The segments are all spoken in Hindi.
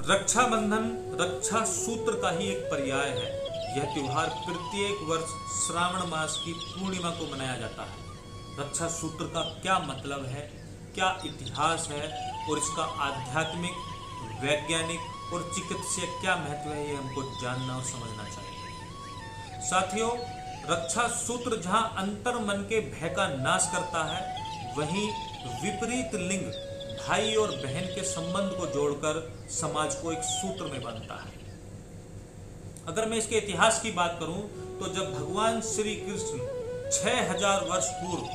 रक्षाबंधन रक्षा सूत्र का ही एक पर्याय है। यह त्योहार प्रत्येक वर्ष श्रावण मास की पूर्णिमा को मनाया जाता है। रक्षा सूत्र का क्या मतलब है, क्या इतिहास है और इसका आध्यात्मिक, वैज्ञानिक और चिकित्सीय क्या महत्व है, ये हमको जानना और समझना चाहिए। साथियों, रक्षा सूत्र जहां अंतर मन के भय का नाश करता है, वहीं विपरीत लिंग भाई और बहन के संबंध को जोड़कर समाज को एक सूत्र में बांधता है। अगर मैं इसके इतिहास की बात करूं तो जब भगवान श्री कृष्ण 6000 वर्ष पूर्व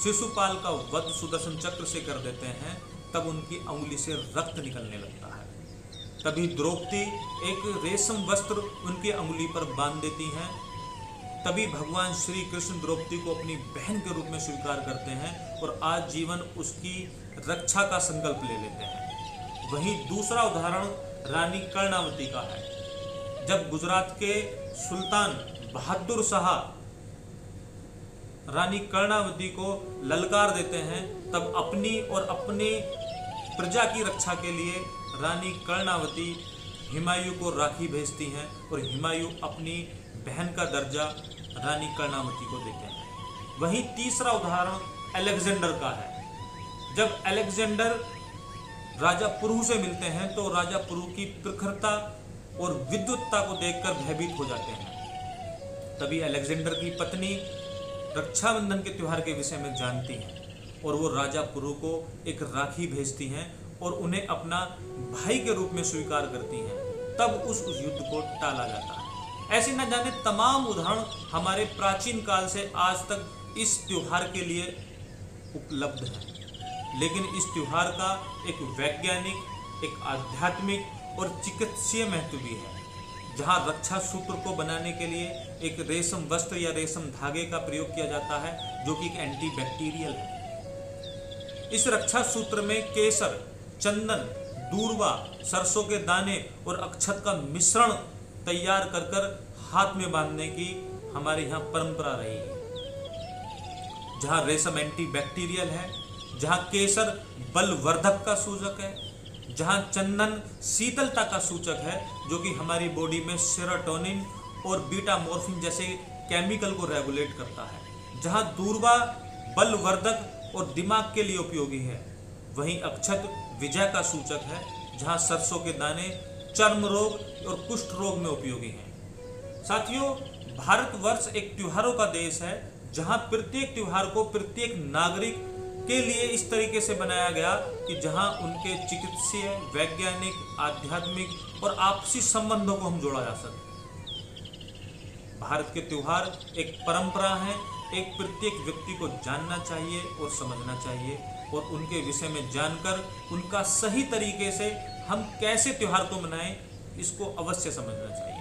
शिशुपाल का वध सुदर्शन चक्र से कर देते हैं, तब उनकी अंगुली से रक्त निकलने लगता है। तभी द्रौपदी एक रेशम वस्त्र उनकी अंगुली पर बांध देती हैं। तभी भगवान श्री कृष्ण द्रौपदी को अपनी बहन के रूप में स्वीकार करते हैं और आज जीवन उसकी रक्षा का संकल्प ले लेते हैं। वहीं दूसरा उदाहरण रानी कर्णावती का है। जब गुजरात के सुल्तान बहादुर शाह रानी कर्णावती को ललकार देते हैं, तब अपनी और अपने प्रजा की रक्षा के लिए रानी कर्णावती हुमायूं को राखी भेजती हैं और हुमायूं अपनी बहन का दर्जा रानी कर्णावती को देते हैं। वहीं तीसरा उदाहरण अलेक्जेंडर का है। जब अलेक्जेंडर राजा पुरु से मिलते हैं तो राजा पुरु की प्रखरता और विद्वत्ता को देखकर भयभीत हो जाते हैं। तभी अलेक्जेंडर की पत्नी रक्षाबंधन के त्योहार के विषय में जानती हैं और वो राजा पुरु को एक राखी भेजती हैं और उन्हें अपना भाई के रूप में स्वीकार करती हैं। तब उस युद्ध को टाला जाता है। ऐसे न जाने तमाम उदाहरण हमारे प्राचीन काल से आज तक इस त्योहार के लिए उपलब्ध हैं। लेकिन इस त्योहार का एक वैज्ञानिक, एक आध्यात्मिक और चिकित्सीय महत्व भी है। जहां रक्षा सूत्र को बनाने के लिए एक रेशम वस्त्र या रेशम धागे का प्रयोग किया जाता है, जो कि एक एंटीबैक्टीरियल है। इस रक्षा सूत्र में केसर, चंदन, दूर्वा, सरसों के दाने और अक्षत का मिश्रण तैयार कर हाथ में बांधने की हमारे यहाँ परंपरा रही है। जहाँ रेशम एंटीबैक्टीरियल है, जहाँ केसर बलवर्धक का सूचक है, जहाँ चंदन शीतलता का सूचक है, जो कि हमारी बॉडी में सेरोटोनिन और बीटा मॉर्फिन जैसे केमिकल को रेगुलेट करता है, जहाँ दूर्वा बलवर्धक और दिमाग के लिए उपयोगी है, वहीं अक्षत विजय का सूचक है, जहाँ सरसों के दाने चर्म रोग और कुष्ठ रोग में उपयोगी हैं। साथियों, भारतवर्ष एक त्योहारों का देश है, जहां प्रत्येक त्योहार को प्रत्येक नागरिक के लिए इस तरीके से बनाया गया कि जहां उनके चिकित्सीय, वैज्ञानिक, आध्यात्मिक और आपसी संबंधों को हम जोड़ा जा सके। भारत के त्योहार एक परंपरा है, एक प्रत्येक व्यक्ति को जानना चाहिए और समझना चाहिए और उनके विषय में जानकर उनका सही तरीके से हम कैसे त्योहार को मनाएं, इसको अवश्य समझना चाहिए।